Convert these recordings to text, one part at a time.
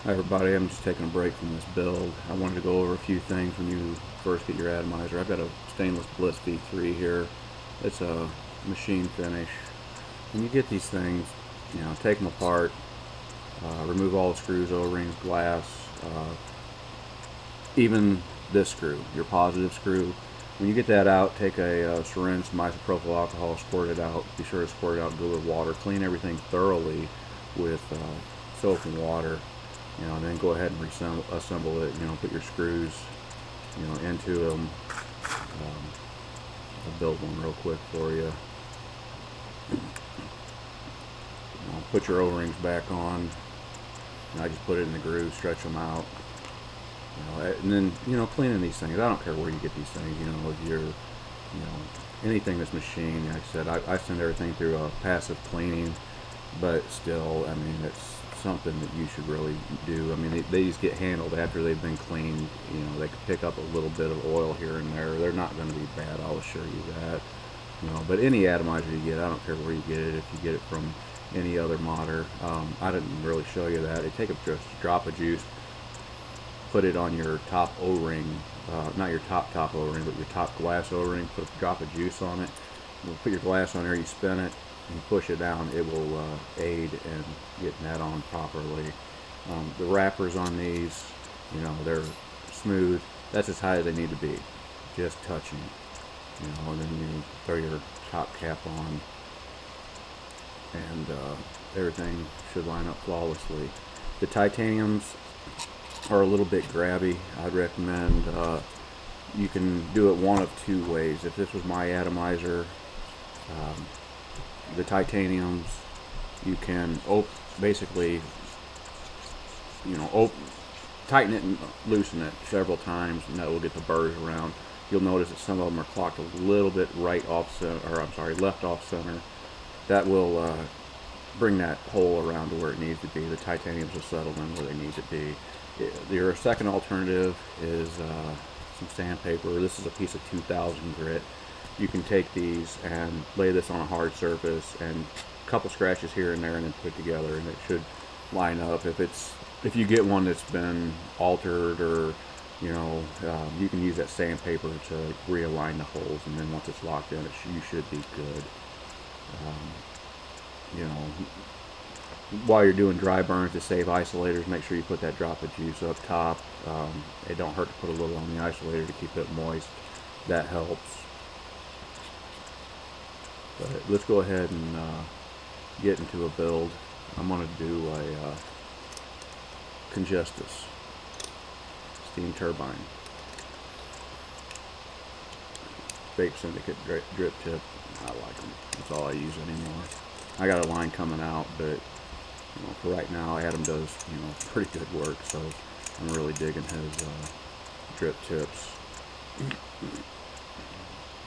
Hi everybody, I'm just taking a break from this build. I wanted to go over a few things when you first get your atomizer. I've got a stainless Bliss V3 here. It's a machine finish. When you get these things, take them apart, remove all the screws, O-rings, glass, even this screw, your positive screw. When you get that out, take a syringe, some isopropyl alcohol, squirt it out. Be sure to squirt it out good with water. Clean everything thoroughly with soap and water. And then go ahead and assemble it. Put your screws, into them. I'll build one real quick for you. Put your O-rings back on. And I just put it in the groove, stretch them out. And then cleaning these things. I don't care where you get these things. If you're, anything that's machined. Like I said, I send everything through a passive cleaning, but still, I mean, it's something that you should really do. I mean, these get handled after they've been cleaned. They can pick up a little bit of oil here and there. They're not going to be bad, I'll assure you that. But any atomizer you get, I don't care where you get it. If you get it from any other modder, I didn't really show you that. You take just a drop of juice, put it on your top O-ring, not your top O-ring, but your top glass O-ring. Put a drop of juice on it. You put your glass on there, you spin it, and you push it down. It will aid in getting that on properly. The wrappers on these, they're smooth. That's as high as they need to be, just touching. And then you throw your top cap on, and everything should line up flawlessly. The titaniums are a little bit grabby. I'd recommend you can do it one of two ways. If this was my atomizer, the titaniums, you can basically tighten it and loosen it several times, and that will get the burrs around. You'll notice that some of them are clocked a little bit left off center. That will bring that hole around to where it needs to be. The titaniums will settle in where they need to be. Your second alternative is some sandpaper. This is a piece of 2000 grit. You can take these and lay this on a hard surface, and a couple scratches here and there, and then put it together, and it should line up. If you get one that's been altered, or you can use that sandpaper to realign the holes, and then once it's locked in, you should be good. While you're doing dry burns, to save isolators, make sure you put that drop of juice up top. It don't hurt to put a little on the isolator to keep it moist. That helps. But let's go ahead and get into a build. I'm going to do a Congestus steam turbine. Fake Syndicate drip tip. I like them. That's all I use anymore. I got a line coming out, but for right now, Adam does pretty good work, so I'm really digging his drip tips.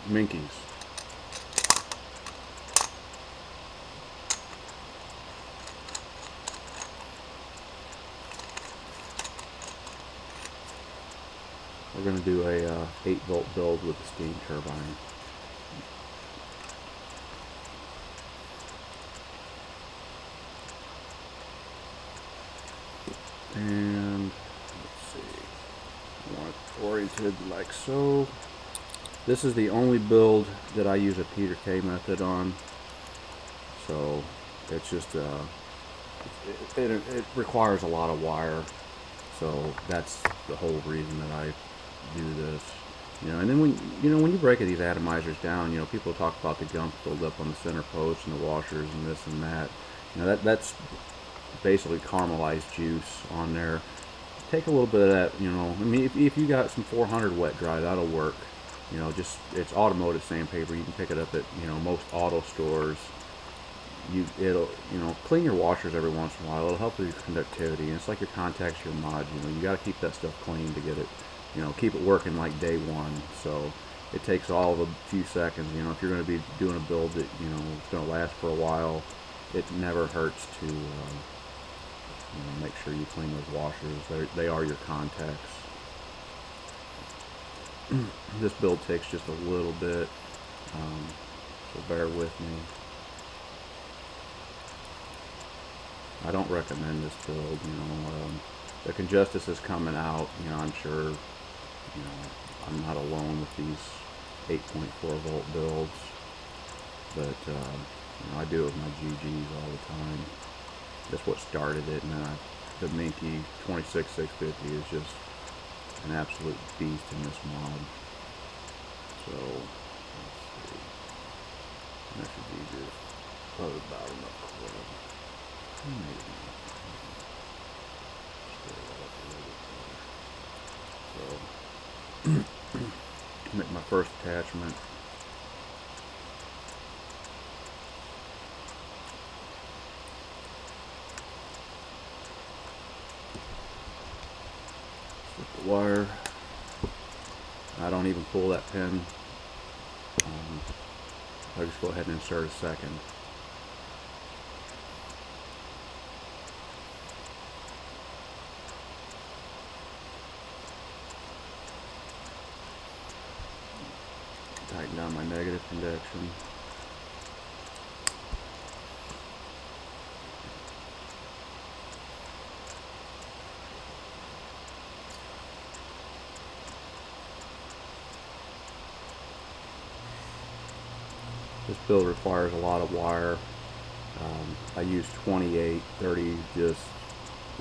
Minkies. We're going to do a 8-volt build with a steam turbine. And let's see, I want it oriented like so. This is the only build that I use a Peter K method on, so it's just it requires a lot of wire, so that's the whole reason that I do this. And then when you break these atomizers down, people talk about the gunk build up on the center posts and the washers and this and that. That's basically caramelized juice on there. Take a little bit of that, I mean, if you got some 400 wet dry, that'll work. It's automotive sandpaper. You can pick it up at most auto stores. It'll clean your washers every once in a while. It'll help with your conductivity, and it's like your contacts, your mod. You got to keep that stuff clean to get it, keep it working like day one. So it takes all of a few seconds. If you're going to be doing a build that is going to last for a while, it never hurts to make sure you clean those washers. They are your contacts. This build takes just a little bit, so bear with me. I don't recommend this build. the congestus is coming out. You know, I'm sure, you know, I'm not alone with these 8.4 volt builds, but you know, I do it with my GGs all the time. That's what started it, and then the Minky 26650 is just an absolute beast in this mod. So let's see. That should be just probably about enough club. So make my first attachment. Slip the wire. I don't even pull that pin. I'll just go ahead and insert a second. Tighten down my negative connection. This build requires a lot of wire. I use 28, 30 just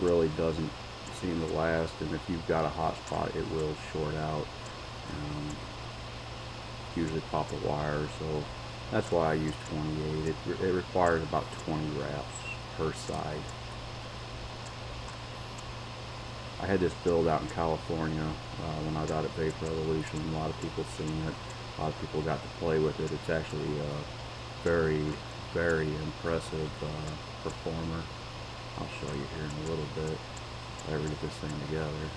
really doesn't seem to last, and if you've got a hot spot it will short out. Usually pop a wire, so that's why I use 28. It requires about 20 wraps per side. I had this build out in California when I was out at Vape Revolution. A lot of people seen it. A lot of people got to play with it. It's actually a very, very impressive performer. I'll show you here in a little bit if I ever get this thing together.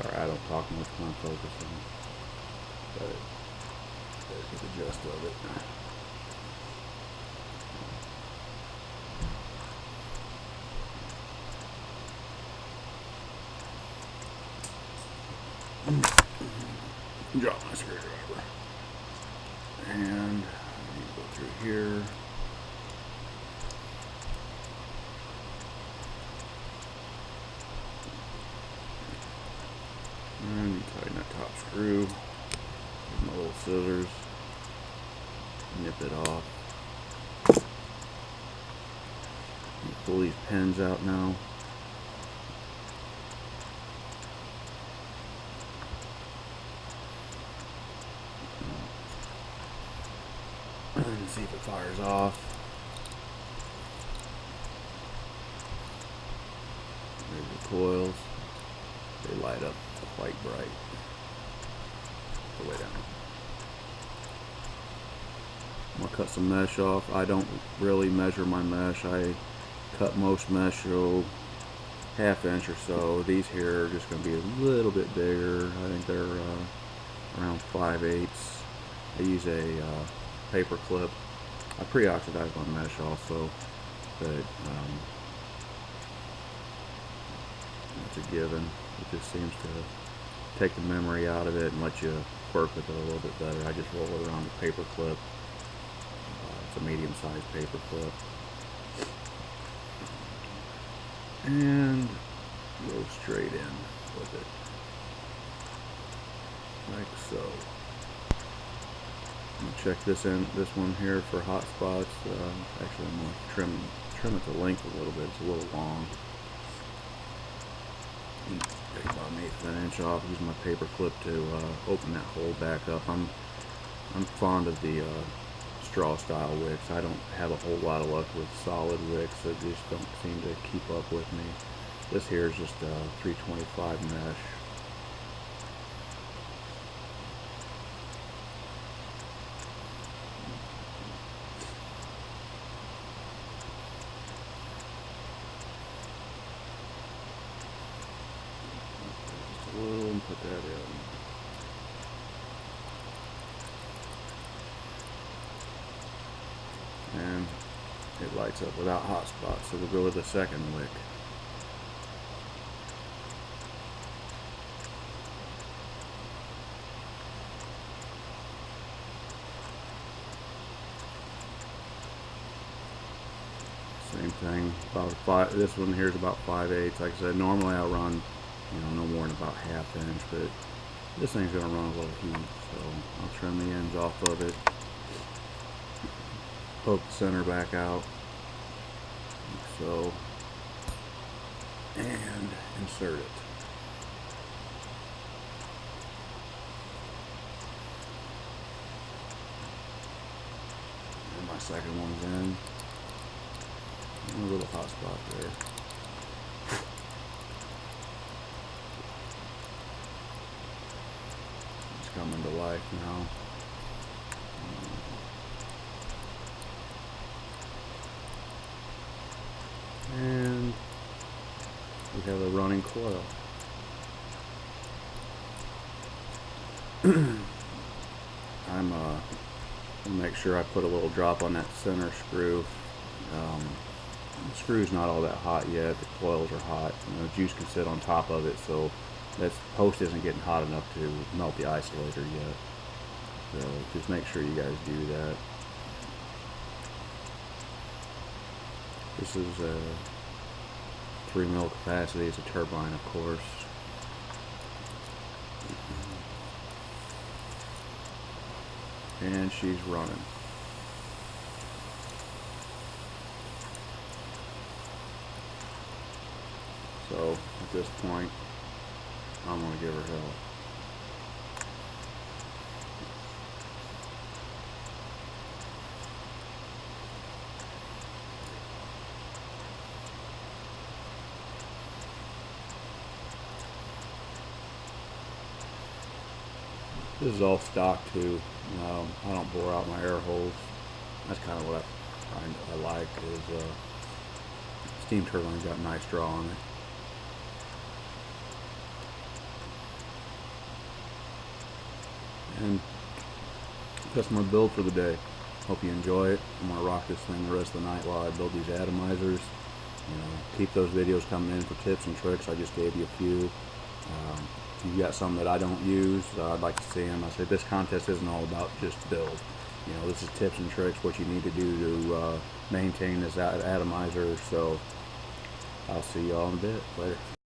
Sorry, I don't talk much when I'm focusing, but gotta get the gist of it. Drop my screwdriver, and I need to go through here. And tighten that top screw with my little scissors, nip it off. Pull these pins out now. And see if it fires off. There's the coils. They light up quite bright. The way down. I'm gonna cut some mesh off. I don't really measure my mesh. I cut most mesh so ½ inch or so. These here are just gonna be a little bit bigger. I think they're around 5/8. I use a paper clip. I pre-oxidize my mesh also, but it's a given. It just seems to take the memory out of it and let you work with it a little bit better. I just roll it around the paper clip. It's a medium-sized paper clip. And go straight in with it. Like so. I'm gonna check this one here for hot spots. Actually, I'm gonna trim it to length a little bit. It's a little long. Take about 1/8 of an inch off. Use my paper clip to open that hole back up. I'm fond of the straw style wicks. I don't have a whole lot of luck with solid wicks. They just don't seem to keep up with me. This here is just a 325 mesh. put that in. And it lights up without hot spots, so we'll go with the second wick. Same thing, about this one here is about 5/8. Like I said, normally I run, no more than about 1/2 inch, but this thing's gonna run a little heat, so I'll trim the ends off of it, poke the center back out, like so, and insert it. And my second one's in. A little hot spot there. It's coming to life now. And we have a running coil. I'm gonna make sure I put a little drop on that center screw. The screw's not all that hot yet. The coils are hot. Juice can sit on top of it, so that post isn't getting hot enough to melt the isolator yet. So just make sure you guys do that. This is a 3 mil capacity. It's a turbine, of course. And she's running. So at this point, I'm going to give her hell. This is all stock too. I don't bore out my air holes. That's kind of what I like, is steam turbine's got a nice draw on it. And that's my build for the day. Hope you enjoy it. I'm going to rock this thing the rest of the night while I build these atomizers. Keep those videos coming in for tips and tricks. I just gave you a few. If you've got some that I don't use, I'd like to see them. I said this contest isn't all about just build. This is tips and tricks, what you need to do to maintain this atomizer. So I'll see y'all in a bit. Later.